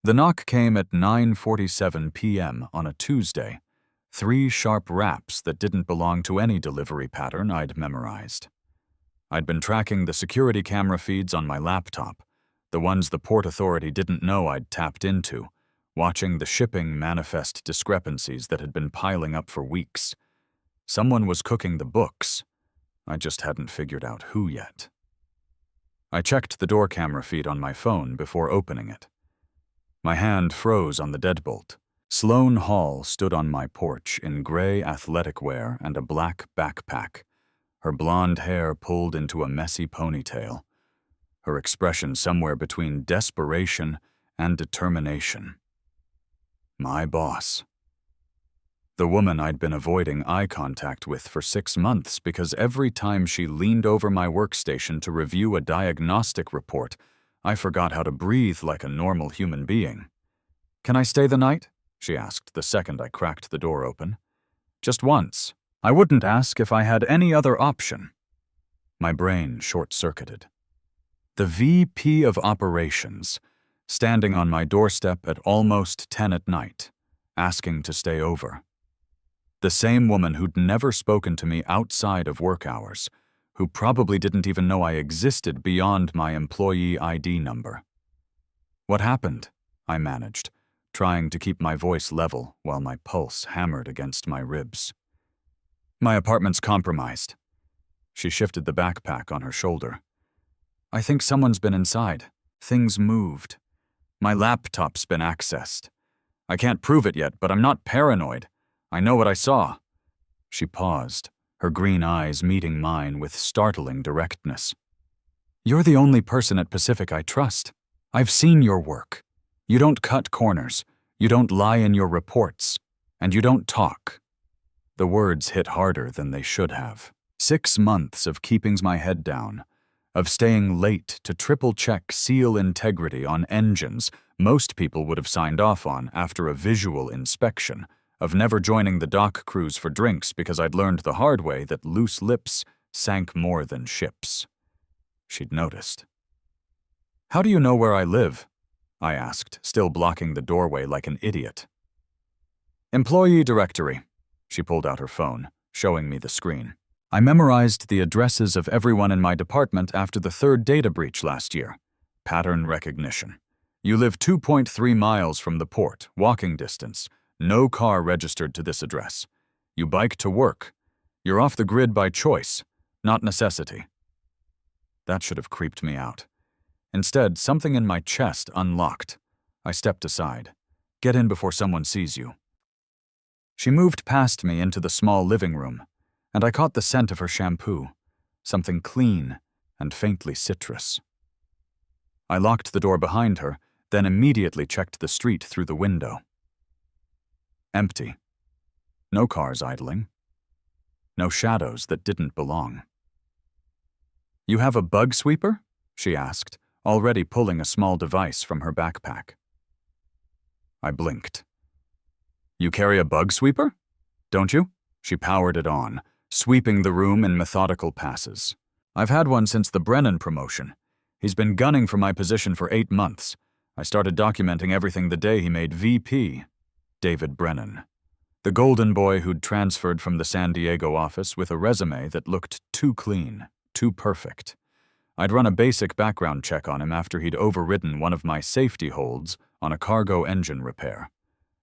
The knock came at 9:47 p.m. on a Tuesday, 3 sharp raps that didn't belong to any delivery pattern I'd memorized. I'd been tracking the security camera feeds on my laptop, the ones the Port Authority didn't know I'd tapped into, watching the shipping manifest discrepancies that had been piling up for weeks. Someone was cooking the books. I just hadn't figured out who yet. I checked the door camera feed on my phone before opening it. My hand froze on the deadbolt. Sloane Hall stood on my porch in gray athletic wear and a black backpack, her blonde hair pulled into a messy ponytail, her expression somewhere between desperation and determination. My boss. The woman I'd been avoiding eye contact with for 6 months because every time she leaned over my workstation to review a diagnostic report, I forgot how to breathe like a normal human being. "Can I stay the night?" she asked the second I cracked the door open. "Just once. I wouldn't ask if I had any other option." My brain short-circuited. The VP of Operations, standing on my doorstep at almost 10 at night, asking to stay over. The same woman who'd never spoken to me outside of work hours, who probably didn't even know I existed beyond my employee ID number. "What happened?" I managed, trying to keep my voice level while my pulse hammered against my ribs. "My apartment's compromised." She shifted the backpack on her shoulder. "I think someone's been inside. Things moved. My laptop's been accessed. I can't prove it yet, but I'm not paranoid. I know what I saw." She paused, her green eyes meeting mine with startling directness. "You're the only person at Pacific I trust. I've seen your work. You don't cut corners, you don't lie in your reports, and you don't talk." The words hit harder than they should have. 6 months of keeping my head down, of staying late to triple-check seal integrity on engines most people would have signed off on after a visual inspection, of never joining the dock crews for drinks because I'd learned the hard way that loose lips sank more than ships. She'd noticed. "How do you know where I live?" I asked, still blocking the doorway like an idiot. "Employee directory." She pulled out her phone, showing me the screen. "I memorized the addresses of everyone in my department after the 3rd data breach last year. Pattern recognition. You live 2.3 miles from the port, walking distance. No car registered to this address. You bike to work. You're off the grid by choice, not necessity." That should have creeped me out. Instead, something in my chest unlocked. I stepped aside. "Get in before someone sees you." She moved past me into the small living room, and I caught the scent of her shampoo, something clean and faintly citrus. I locked the door behind her, then immediately checked the street through the window. Empty. No cars idling. No shadows that didn't belong. "You have a bug sweeper?" she asked, already pulling a small device from her backpack. I blinked. "You carry a bug sweeper? Don't you?" She powered it on, sweeping the room in methodical passes. "I've had one since the Brennan promotion. He's been gunning for my position for 8 months. I started documenting everything the day he made VP. David Brennan. The golden boy who'd transferred from the San Diego office with a resume that looked too clean, too perfect. I'd run a basic background check on him after he'd overridden one of my safety holds on a cargo engine repair.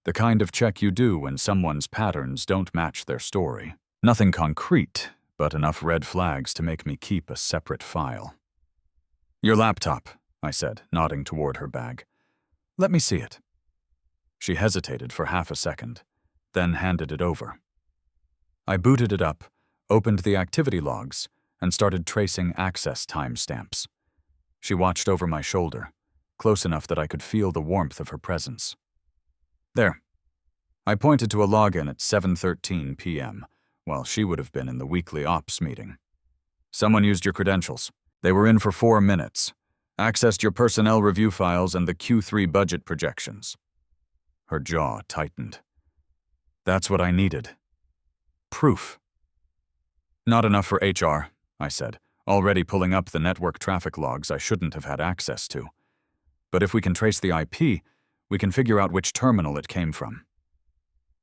The kind of check you do when someone's patterns don't match their story. Nothing concrete, but enough red flags to make me keep a separate file. "Your laptop," I said, nodding toward her bag. "Let me see it." She hesitated for half a second, then handed it over. I booted it up, opened the activity logs, and started tracing access timestamps. She watched over my shoulder, close enough that I could feel the warmth of her presence. "There." I pointed to a login at 7:13 p.m., while she would have been in the weekly ops meeting. "Someone used your credentials. They were in for 4 minutes. Accessed your personnel review files and the Q3 budget projections." Her jaw tightened. That's what I needed. Proof. "Not enough for HR," I said, already pulling up the network traffic logs I shouldn't have had access to. "But if we can trace the IP, We can figure out which terminal it came from."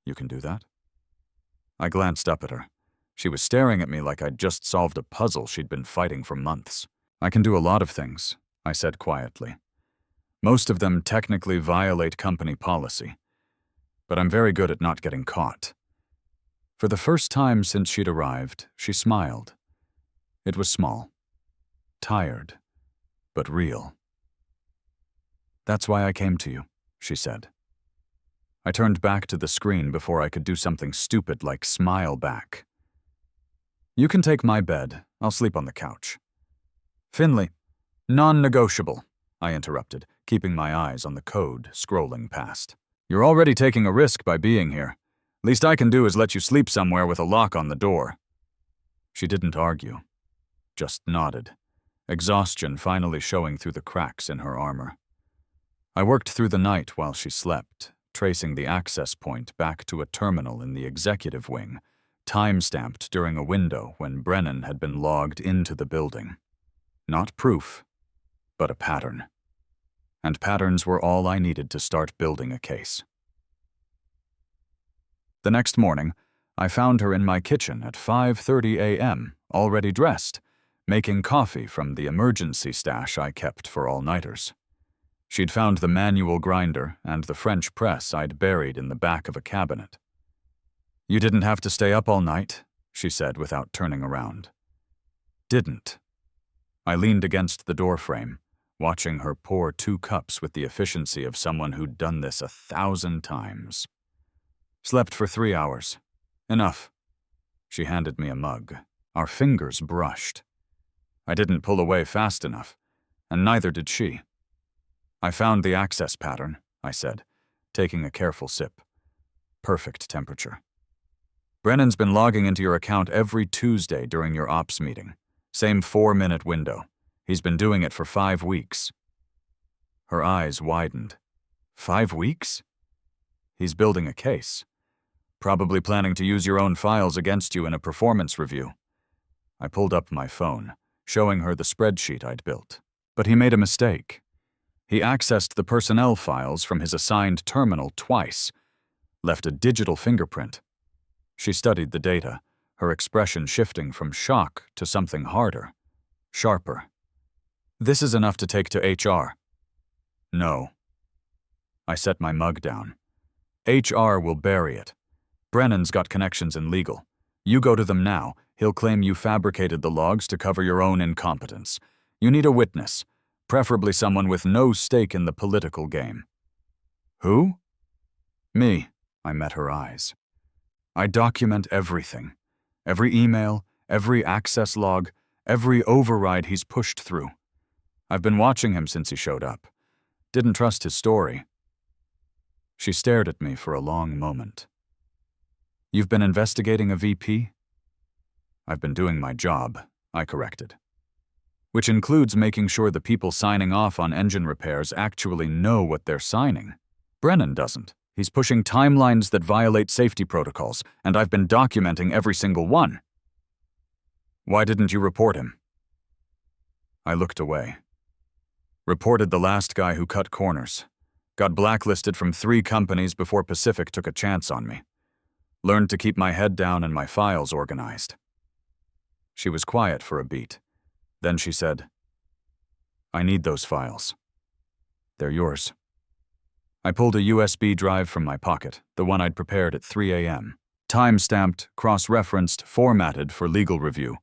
"You can do that?" I glanced up at her. She was staring at me like I'd just solved a puzzle she'd been fighting for months. "I can do a lot of things," I said quietly. "Most of them technically violate company policy. But I'm very good at not getting caught." For the first time since she'd arrived, she smiled. It was small, tired, but real. "That's why I came to you," she said. I turned back to the screen before I could do something stupid like smile back. "You can take my bed. I'll sleep on the couch." "Finley, non-negotiable," I interrupted, keeping my eyes on the code scrolling past. "You're already taking a risk by being here. Least I can do is let you sleep somewhere with a lock on the door." She didn't argue, just nodded, exhaustion finally showing through the cracks in her armor. I worked through the night while she slept, tracing the access point back to a terminal in the executive wing, time-stamped during a window when Brennan had been logged into the building. Not proof, but a pattern. And patterns were all I needed to start building a case. The next morning, I found her in my kitchen at 5:30 a.m., already dressed, making coffee from the emergency stash I kept for all-nighters. She'd found the manual grinder and the French press I'd buried in the back of a cabinet. "You didn't have to stay up all night," she said without turning around. "Didn't." I leaned against the doorframe, watching her pour 2 cups with the efficiency of someone who'd done this 1,000 times. "Slept for 3 hours. Enough." She handed me a mug. Our fingers brushed. I didn't pull away fast enough, and neither did she. "I found the access pattern," I said, taking a careful sip. "Perfect temperature. Brennan's been logging into your account every Tuesday during your ops meeting. Same 4-minute window. He's been doing it for 5 weeks. Her eyes widened. 5 weeks? He's building a case. Probably planning to use your own files against you in a performance review. I pulled up my phone, showing her the spreadsheet I'd built. But he made a mistake. He accessed the personnel files from his assigned terminal twice, left a digital fingerprint. She studied the data, her expression shifting from shock to something harder, sharper. "This is enough to take to HR." "No." I set my mug down. "HR will bury it. Brennan's got connections in legal. You go to them now, he'll claim you fabricated the logs to cover your own incompetence. You need a witness, preferably someone with no stake in the political game." "Who?" "Me." I met her eyes. "I document everything. Every email, every access log, every override he's pushed through. I've been watching him since he showed up. Didn't trust his story." She stared at me for a long moment. "You've been investigating a VP?" "I've been doing my job," I corrected. "Which includes making sure the people signing off on engine repairs actually know what they're signing. Brennan doesn't. He's pushing timelines that violate safety protocols, and I've been documenting every single one." "Why didn't you report him?" I looked away. "Reported the last guy who cut corners. Got blacklisted from 3 companies before Pacific took a chance on me. Learned to keep my head down and my files organized." She was quiet for a beat. Then she said, "I need those files. They're yours." I pulled a USB drive from my pocket, the one I'd prepared at 3 a.m. Time-stamped, cross-referenced, formatted for legal review.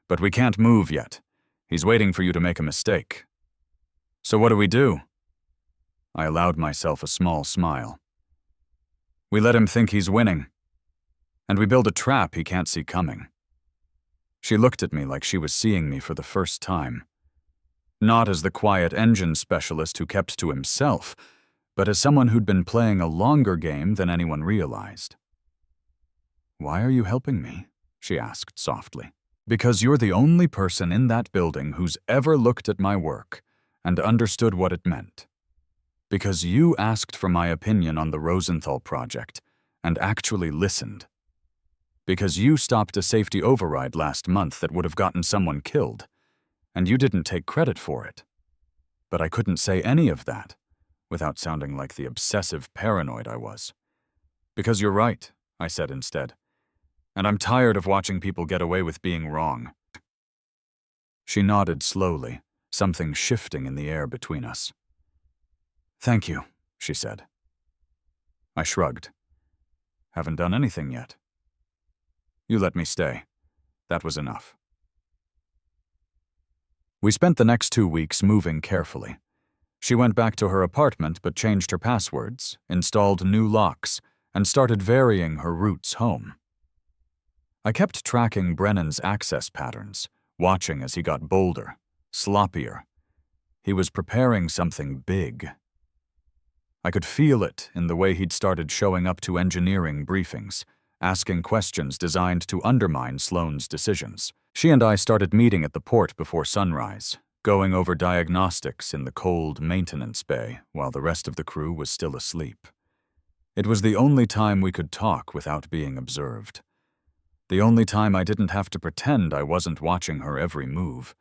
"But we can't move yet. He's waiting for you to make a mistake." "So what do we do?" I allowed myself a small smile. "We let him think he's winning. And we build a trap he can't see coming." She looked at me like she was seeing me for the first time. Not as the quiet engine specialist who kept to himself, but as someone who'd been playing a longer game than anyone realized. "Why are you helping me?" she asked softly. "Because you're the only person in that building who's ever looked at my work and understood what it meant. Because you asked for my opinion on the Rosenthal project and actually listened. Because you stopped a safety override last month that would have gotten someone killed, and you didn't take credit for it. But I couldn't say any of that. without sounding like the obsessive paranoid I was. "Because you're right," I said instead. "And I'm tired of watching people get away with being wrong." She nodded slowly, something shifting in the air between us. "Thank you," she said. I shrugged. "Haven't done anything yet." "You let me stay. That was enough." We spent the next 2 weeks moving carefully. She went back to her apartment but changed her passwords, installed new locks, and started varying her routes home. I kept tracking Brennan's access patterns, watching as he got bolder, sloppier. He was preparing something big. I could feel it in the way he'd started showing up to engineering briefings, asking questions designed to undermine Sloane's decisions. She and I started meeting at the port before sunrise, going over diagnostics in the cold maintenance bay while the rest of the crew was still asleep. It was the only time we could talk without being observed. The only time I didn't have to pretend I wasn't watching her every move,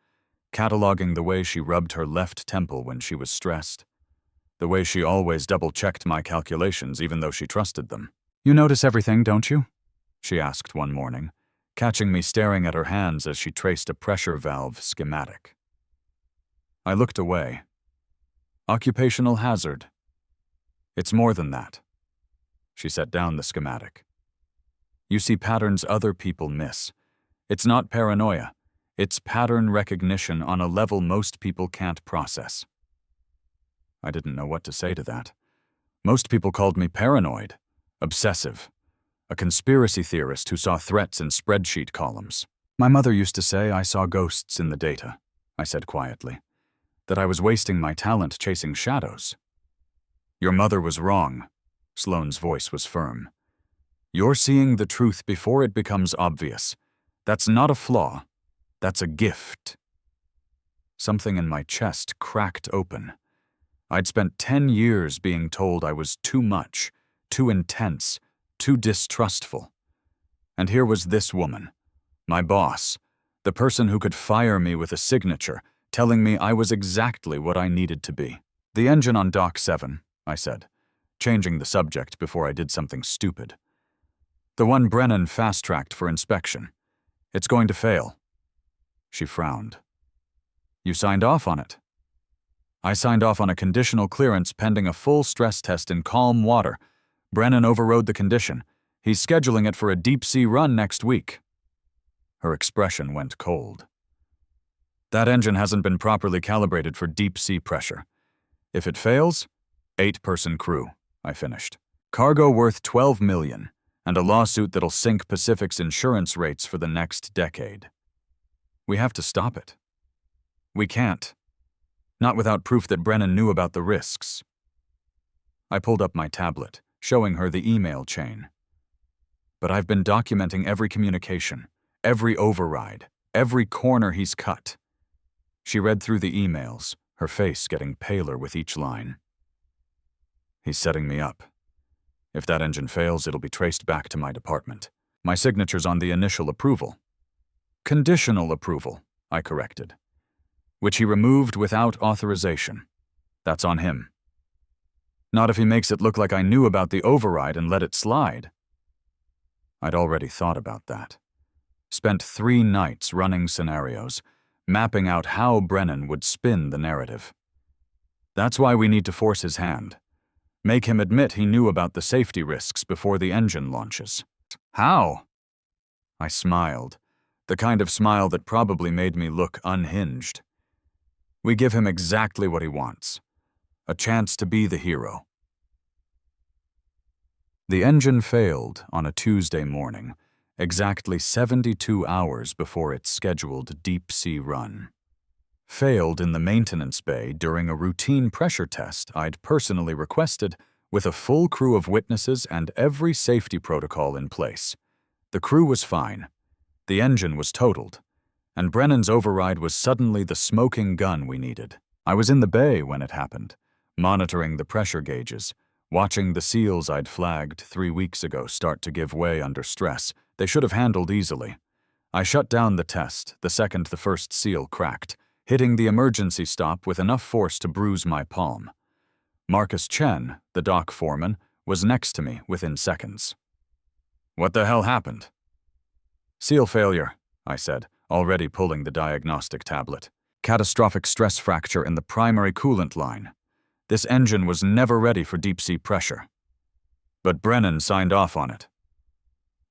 cataloging the way she rubbed her left temple when she was stressed, the way she always double-checked my calculations even though she trusted them. "You notice everything, don't you?" she asked one morning, catching me staring at her hands as she traced a pressure valve schematic. I looked away. "Occupational hazard." "It's more than that." She set down the schematic. "You see patterns other people miss. It's not paranoia. It's pattern recognition on a level most people can't process." I didn't know what to say to that. Most people called me paranoid, obsessive, a conspiracy theorist who saw threats in spreadsheet columns. "My mother used to say I saw ghosts in the data," I said quietly, "that I was wasting my talent chasing shadows." "Your mother was wrong." Sloane's voice was firm. "You're seeing the truth before it becomes obvious. That's not a flaw. That's a gift." Something in my chest cracked open. I'd spent 10 years being told I was too much, too intense, too distrustful. And here was this woman, my boss, the person who could fire me with a signature, telling me I was exactly what I needed to be. "The engine on Dock 7, I said, changing the subject before I did something stupid. "The one Brennan fast-tracked for inspection. It's going to fail." She frowned. "You signed off on it." "I signed off on a conditional clearance pending a full stress test in calm water. Brennan overrode the condition. He's scheduling it for a deep-sea run next week." Her expression went cold. "That engine hasn't been properly calibrated for deep-sea pressure. If it fails, 8-person crew," I finished. "Cargo worth $12 million, and a lawsuit that'll sink Pacific's insurance rates for the next decade. We have to stop it. We can't. Not without proof that Brennan knew about the risks." I pulled up my tablet, showing her the email chain. "But I've been documenting every communication, every override, every corner he's cut." She read through the emails, her face getting paler with each line. "He's setting me up. If that engine fails, it'll be traced back to my department. My signature's on the initial approval." "Conditional approval," I corrected. "Which he removed without authorization. That's on him. Not if he makes it look like I knew about the override and let it slide." I'd already thought about that. Spent 3 nights running scenarios, mapping out how Brennan would spin the narrative. "That's why we need to force his hand. Make him admit he knew about the safety risks before the engine launches." "How?" I smiled, the kind of smile that probably made me look unhinged. "We give him exactly what he wants. A chance to be the hero." The engine failed on a Tuesday morning, exactly 72 hours before its scheduled deep-sea run. Failed in the maintenance bay during a routine pressure test I'd personally requested, with a full crew of witnesses and every safety protocol in place. The crew was fine. The engine was totaled. And Brennan's override was suddenly the smoking gun we needed. I was in the bay when it happened, monitoring the pressure gauges, watching the seals I'd flagged 3 weeks ago start to give way under stress. They should have handled easily. I shut down the test the second the first seal cracked, hitting the emergency stop with enough force to bruise my palm. Marcus Chen, the dock foreman, was next to me within seconds. "What the hell happened?" "Seal failure," I said, already pulling the diagnostic tablet. "Catastrophic stress fracture in the primary coolant line. This engine was never ready for deep-sea pressure." "But Brennan signed off on it."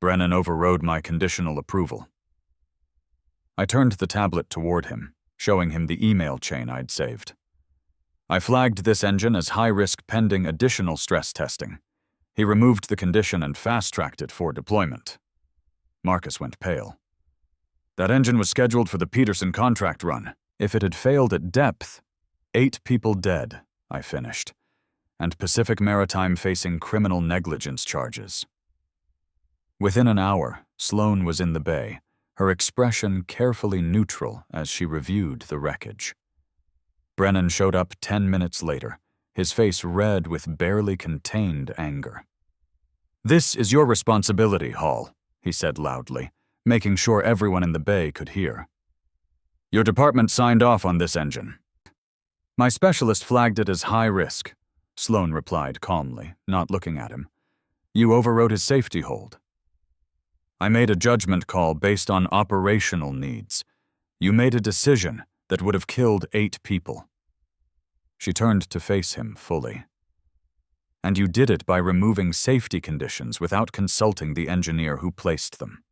"Brennan overrode my conditional approval." I turned the tablet toward him, showing him the email chain I'd saved. "I flagged this engine as high-risk pending additional stress testing. He removed the condition and fast-tracked it for deployment." Marcus went pale. "That engine was scheduled for the Peterson contract run. If it had failed at depth, 8 people dead," I finished, "and Pacific Maritime facing criminal negligence charges." Within an hour, Sloane was in the bay, her expression carefully neutral as she reviewed the wreckage. Brennan showed up 10 minutes later, his face red with barely contained anger. "This is your responsibility, Hall," he said loudly, making sure everyone in the bay could hear. "Your department signed off on this engine." "My specialist flagged it as high risk," Sloane replied calmly, not looking at him. "You overrode his safety hold." "I made a judgment call based on operational needs. You made a decision that would have killed 8 people." She turned to face him fully. "And you did it by removing safety conditions without consulting the engineer who placed them."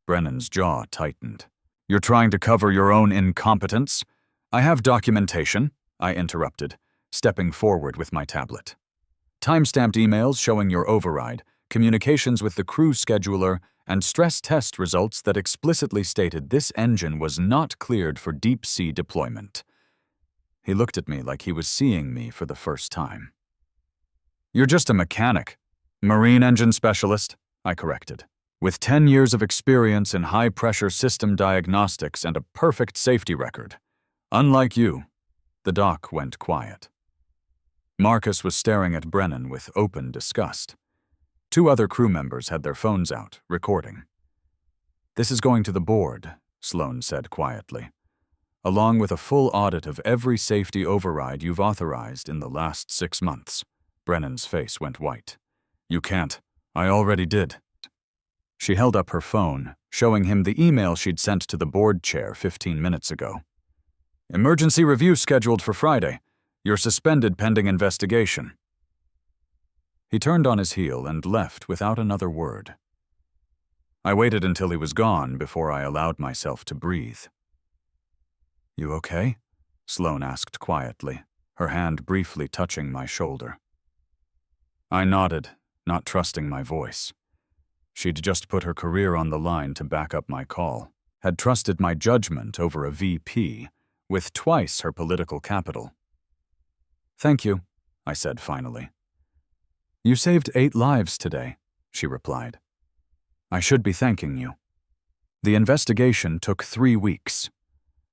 Brennan's jaw tightened. "You're trying to cover your own incompetence?" "I have documentation," I interrupted, stepping forward with my tablet. "Timestamped emails showing your override, communications with the crew scheduler, and stress test results that explicitly stated this engine was not cleared for deep-sea deployment." He looked at me like he was seeing me for the first time. "You're just a mechanic. Marine engine specialist," I corrected, "with 10 years of experience in high-pressure system diagnostics and a perfect safety record. Unlike you." The dock went quiet. Marcus was staring at Brennan with open disgust. 2 other crew members had their phones out, recording. "This is going to the board," Sloane said quietly, "along with a full audit of every safety override you've authorized in the last 6 months. Brennan's face went white. "You can't. I already did." She held up her phone, showing him the email she'd sent to the board chair 15 minutes ago. "Emergency review scheduled for Friday. You're suspended pending investigation." He turned on his heel and left without another word. I waited until he was gone before I allowed myself to breathe. "You okay?" Sloane asked quietly, her hand briefly touching my shoulder. I nodded, not trusting my voice. She'd just put her career on the line to back up my call, had trusted my judgment over a VP, with twice her political capital. "Thank you," I said finally. "You saved 8 lives today," she replied. "I should be thanking you." The investigation took 3 weeks.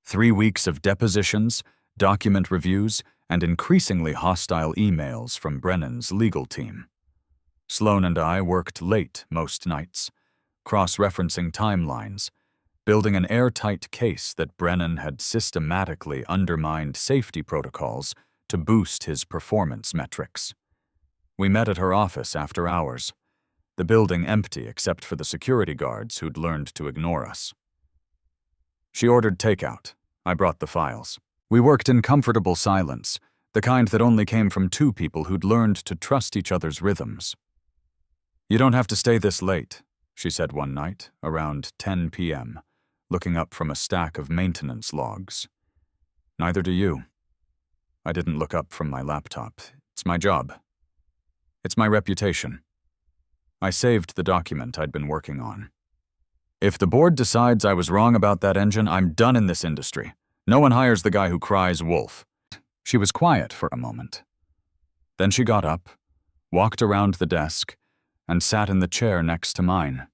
3 weeks of depositions, document reviews, and increasingly hostile emails from Brennan's legal team. Sloane and I worked late most nights, cross-referencing timelines, building an airtight case that Brennan had systematically undermined safety protocols to boost his performance metrics. We met at her office after hours, the building empty except for the security guards who'd learned to ignore us. She ordered takeout. I brought the files. We worked in comfortable silence, the kind that only came from 2 people who'd learned to trust each other's rhythms. "You don't have to stay this late," she said one night, around 10 p.m., looking up from a stack of maintenance logs. "Neither do you." I didn't look up from my laptop. It's my job. It's my reputation. I saved the document I'd been working on. "If the board decides I was wrong about that engine, I'm done in this industry. No one hires the guy who cries wolf." She was quiet for a moment. Then she got up, walked around the desk, and sat in the chair next to mine,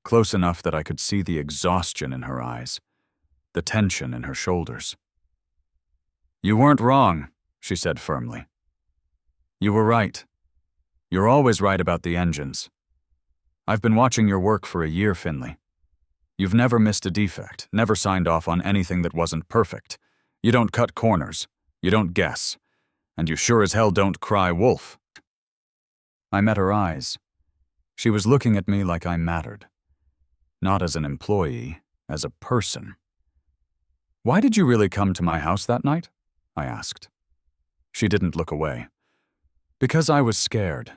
close enough that I could see the exhaustion in her eyes, the tension in her shoulders. "You weren't wrong," she said firmly. "You were right. You're always right about the engines. I've been watching your work for a year, Finley. You've never missed a defect, never signed off on anything that wasn't perfect. You don't cut corners. You don't guess. And you sure as hell don't cry wolf. I met her eyes. She was looking at me like I mattered. Not as an employee, as a person. Why did you really come to my house that night? I asked. She didn't look away. Because I was scared.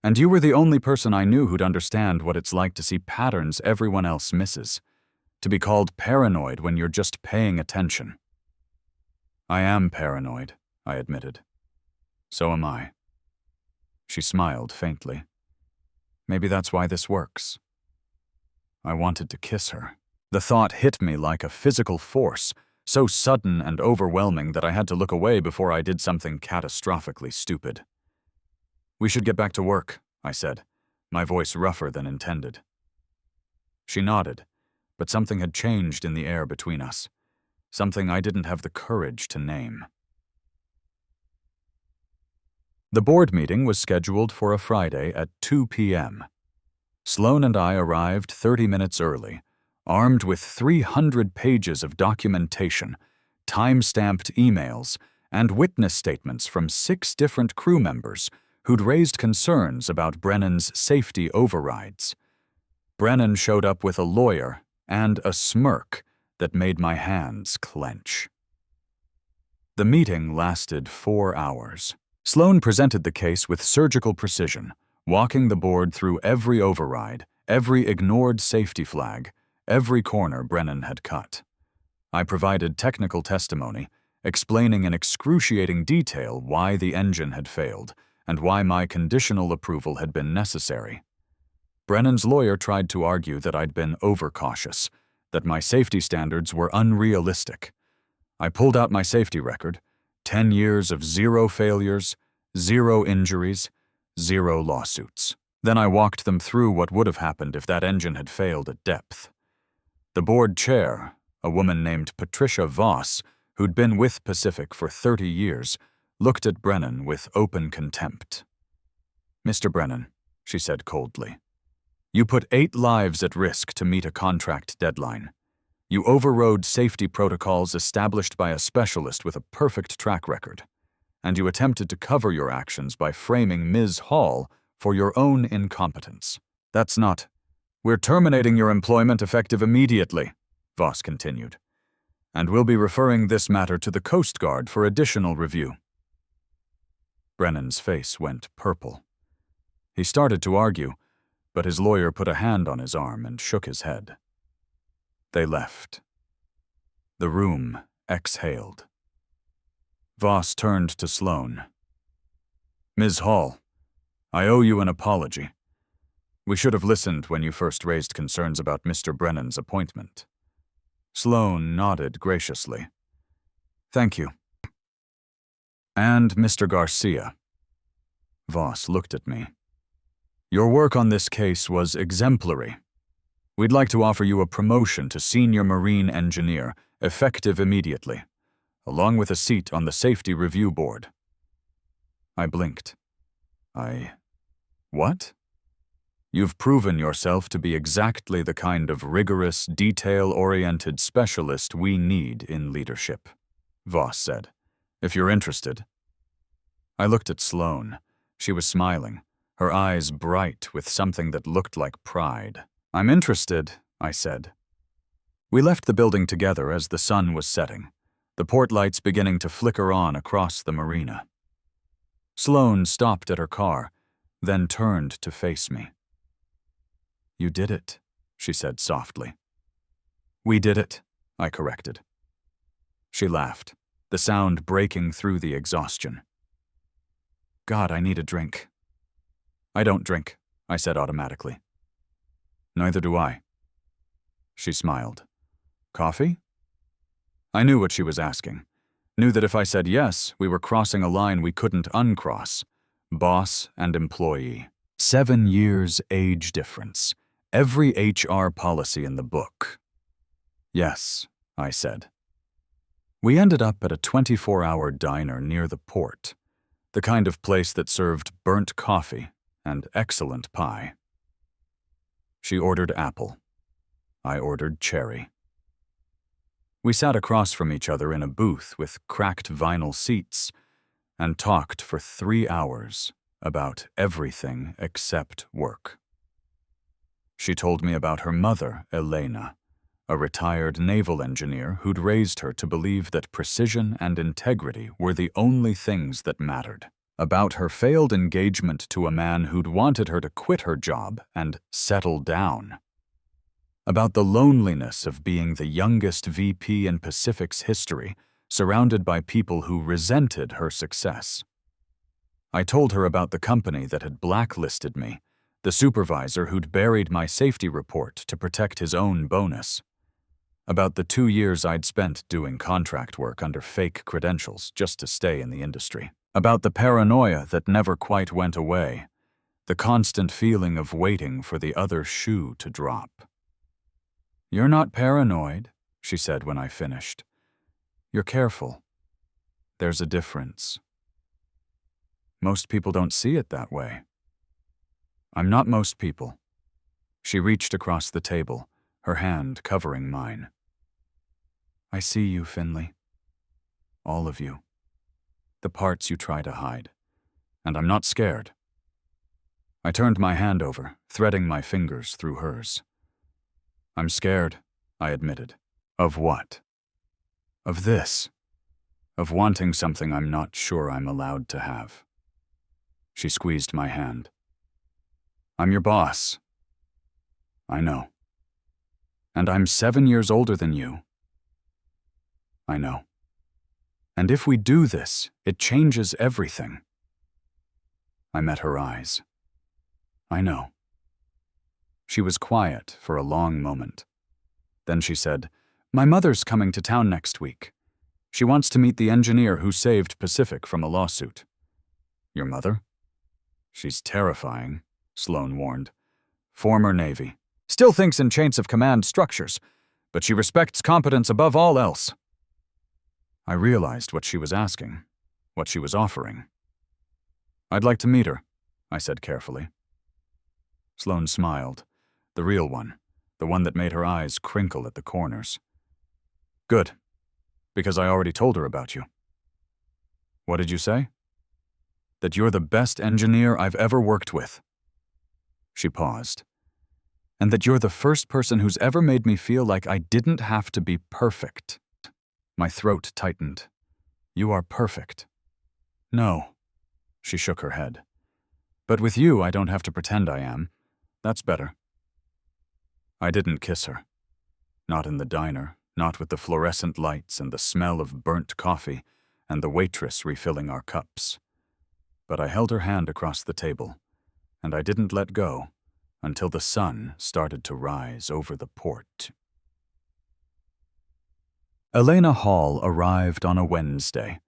And you were the only person I knew who'd understand what it's like to see patterns everyone else misses. To be called paranoid when you're just paying attention. I am paranoid, I admitted. So am I. She smiled faintly. Maybe that's why this works. I wanted to kiss her. The thought hit me like a physical force, so sudden and overwhelming that I had to look away before I did something catastrophically stupid. We should get back to work, I said, my voice rougher than intended. She nodded, but something had changed in the air between us, something I didn't have the courage to name. The board meeting was scheduled for a Friday at 2 p.m. Sloan and I arrived 30 minutes early, armed with 300 pages of documentation, time-stamped emails, and witness statements from 6 different crew members who'd raised concerns about Brennan's safety overrides. Brennan showed up with a lawyer and a smirk that made my hands clench. The meeting lasted 4 hours. Sloan presented the case with surgical precision, walking the board through every override, every ignored safety flag, every corner Brennan had cut. I provided technical testimony, explaining in excruciating detail why the engine had failed and why my conditional approval had been necessary. Brennan's lawyer tried to argue that I'd been overcautious, that my safety standards were unrealistic. I pulled out my safety record, 10 years of 0 failures, 0 injuries, 0 lawsuits. Then I walked them through what would have happened if that engine had failed at depth. The board chair, a woman named Patricia Voss, who'd been with Pacific for 30 years, looked at Brennan with open contempt. "Mr. Brennan," she said coldly, "you put 8 lives at risk to meet a contract deadline. You overrode safety protocols established by a specialist with a perfect track record. And you attempted to cover your actions by framing Ms. Hall for your own incompetence. That's not. We're terminating your employment effective immediately," Voss continued. "And we'll be referring this matter to the Coast Guard for additional review." Brennan's face went purple. He started to argue, but his lawyer put a hand on his arm and shook his head. They left. The room exhaled. Voss turned to Sloan. "Ms. Hall, I owe you an apology. We should have listened when you first raised concerns about Mr. Brennan's appointment." Sloan nodded graciously. "Thank you." "And Mr. Garcia." Voss looked at me. "Your work on this case was exemplary. We'd like to offer you a promotion to senior marine engineer, effective immediately, along with a seat on the Safety Review Board." I blinked. What? "You've proven yourself to be exactly the kind of rigorous, detail-oriented specialist we need in leadership," Voss said. "If you're interested." I looked at Sloan. She was smiling, her eyes bright with something that looked like pride. "I'm interested," I said. We left the building together as the sun was setting, the port lights beginning to flicker on across the marina. Sloan stopped at her car, then turned to face me. "You did it," she said softly. "We did it," I corrected. She laughed, the sound breaking through the exhaustion. "God, I need a drink." "I don't drink," I said automatically. "Neither do I." She smiled. "Coffee?" I knew what she was asking. Knew that if I said yes, we were crossing a line we couldn't uncross. Boss and employee. 7 years age difference. Every HR policy in the book. "Yes," I said. We ended up at a 24-hour diner near the port, the kind of place that served burnt coffee and excellent pie. She ordered apple. I ordered cherry. We sat across from each other in a booth with cracked vinyl seats, and talked for 3 hours about everything except work. She told me about her mother, Elena, a retired naval engineer who'd raised her to believe that precision and integrity were the only things that mattered. About her failed engagement to a man who'd wanted her to quit her job and settle down. About the loneliness of being the youngest VP in Pacific's history, surrounded by people who resented her success. I told her about the company that had blacklisted me, the supervisor who'd buried my safety report to protect his own bonus. About the 2 years I'd spent doing contract work under fake credentials just to stay in the industry. About the paranoia that never quite went away, the constant feeling of waiting for the other shoe to drop. "You're not paranoid," she said when I finished. "You're careful. There's a difference. Most people don't see it that way." "I'm not most people." She reached across the table, her hand covering mine. "I see you, Finley. All of you. The parts you try to hide. And I'm not scared." I turned my hand over, threading my fingers through hers. "I'm scared," I admitted. "Of what?" "Of this. Of wanting something I'm not sure I'm allowed to have." She squeezed my hand. "I'm your boss." "I know. And I'm 7 years older than you." "I know. And if we do this, it changes everything." I met her eyes. "I know." She was quiet for a long moment. Then she said, "My mother's coming to town next week. She wants to meet the engineer who saved Pacific from a lawsuit." "Your mother?" "She's terrifying," Sloan warned. "Former Navy. Still thinks in chains of command structures, but she respects competence above all else." I realized what she was asking, what she was offering. "I'd like to meet her," I said carefully. Sloan smiled, the real one, the one that made her eyes crinkle at the corners. "Good, because I already told her about you." "What did you say?" "That you're the best engineer I've ever worked with." She paused. "And that you're the first person who's ever made me feel like I didn't have to be perfect." My throat tightened. "You are perfect." "No." She shook her head. "But with you, I don't have to pretend I am. That's better." I didn't kiss her. Not in the diner, not with the fluorescent lights and the smell of burnt coffee and the waitress refilling our cups. But I held her hand across the table, and I didn't let go until the sun started to rise over the port. Elena Hall arrived on a Wednesday,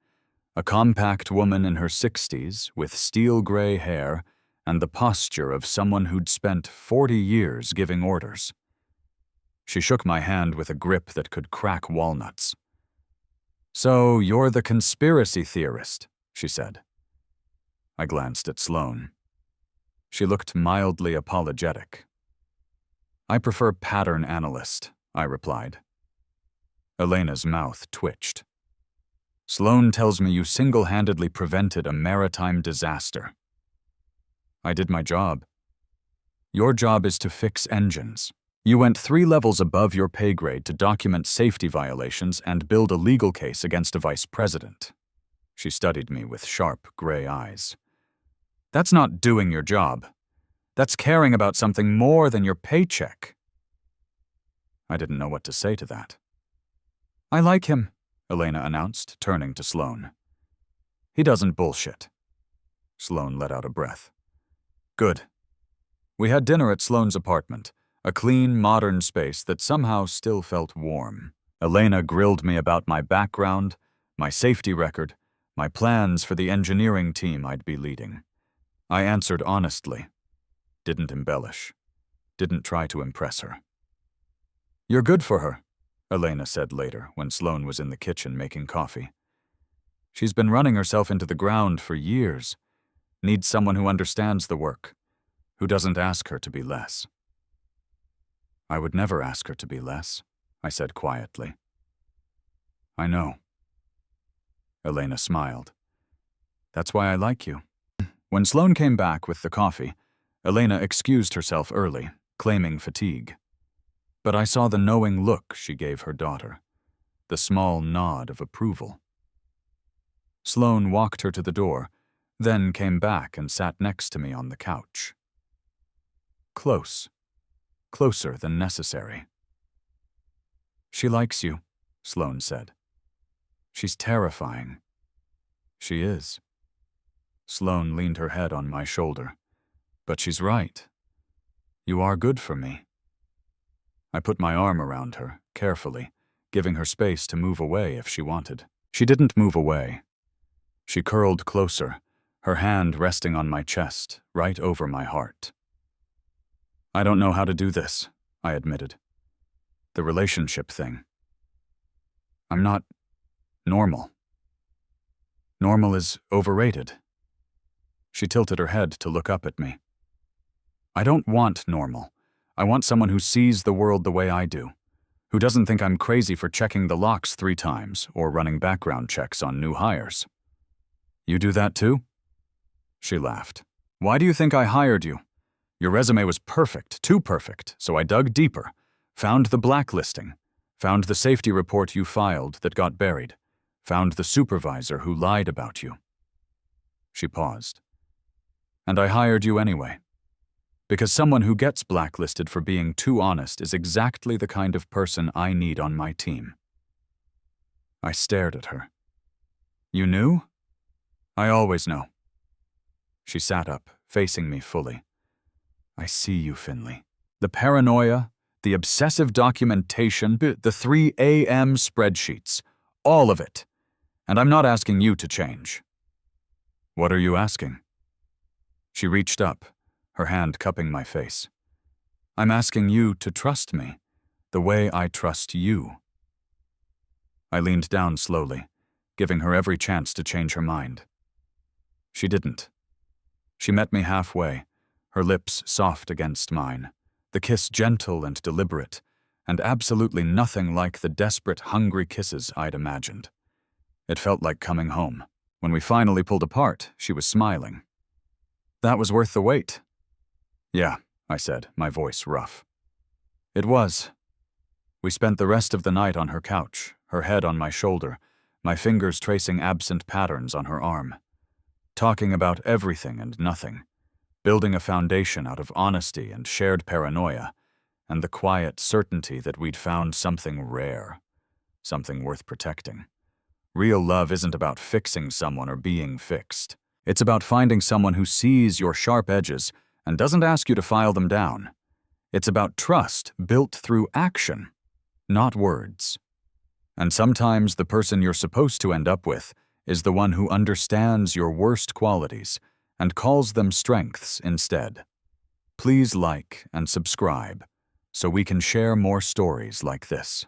a compact woman in her 60s with steel-gray hair and the posture of someone who'd spent 40 years giving orders. She shook my hand with a grip that could crack walnuts. "So you're the conspiracy theorist," she said. I glanced at Sloan. She looked mildly apologetic. "I prefer pattern analyst," I replied. Elena's mouth twitched. "Sloan tells me you single-handedly prevented a maritime disaster." "I did my job." "Your job is to fix engines. You went 3 levels above your pay grade to document safety violations and build a legal case against a vice president." She studied me with sharp, gray eyes. "That's not doing your job. That's caring about something more than your paycheck." I didn't know what to say to that. "I like him," Elena announced, turning to Sloan. "He doesn't bullshit." Sloan let out a breath. "Good." We had dinner at Sloan's apartment, a clean, modern space that somehow still felt warm. Elena grilled me about my background, my safety record, my plans for the engineering team I'd be leading. I answered honestly, didn't embellish, didn't try to impress her. "You're good for her," Elena said later when Sloan was in the kitchen making coffee. "She's been running herself into the ground for years. Needs someone who understands the work, who doesn't ask her to be less." "I would never ask her to be less," I said quietly. "I know." Elena smiled. That's why I like you. When Sloane came back with the coffee, Elena excused herself early, claiming fatigue. But I saw the knowing look she gave her daughter, the small nod of approval. Sloane walked her to the door, then came back and sat next to me on the couch. Close. Closer than necessary. She likes you, Sloane said. She's terrifying. She is. Sloane leaned her head on my shoulder. But she's right. You are good for me. I put my arm around her, carefully, giving her space to move away if she wanted. She didn't move away. She curled closer, her hand resting on my chest, right over my heart. I don't know how to do this, I admitted. The relationship thing. I'm not normal. Normal is overrated. She tilted her head to look up at me. I don't want normal. I want someone who sees the world the way I do, who doesn't think I'm crazy for checking the locks 3 times or running background checks on new hires. You do that too? She laughed. Why do you think I hired you? Your resume was perfect, too perfect, so I dug deeper, found the blacklisting, found the safety report you filed that got buried, found the supervisor who lied about you. She paused. And I hired you anyway. Because someone who gets blacklisted for being too honest is exactly the kind of person I need on my team. I stared at her. You knew? I always know. She sat up, facing me fully. I see you, Finley. The paranoia, the obsessive documentation, the 3 a.m. spreadsheets, all of it. And I'm not asking you to change. What are you asking? She reached up, her hand cupping my face. I'm asking you to trust me, the way I trust you. I leaned down slowly, giving her every chance to change her mind. She didn't. She met me halfway, her lips soft against mine, the kiss gentle and deliberate, and absolutely nothing like the desperate, hungry kisses I'd imagined. It felt like coming home. When we finally pulled apart, she was smiling. That was worth the wait. Yeah, I said, my voice rough. It was. We spent the rest of the night on her couch, her head on my shoulder, my fingers tracing absent patterns on her arm. Talking about everything and nothing, building a foundation out of honesty and shared paranoia, and the quiet certainty that we'd found something rare, something worth protecting. Real love isn't about fixing someone or being fixed. It's about finding someone who sees your sharp edges and doesn't ask you to file them down. It's about trust built through action, not words. And sometimes the person you're supposed to end up with is the one who understands your worst qualities and calls them strengths instead. Please like and subscribe so we can share more stories like this.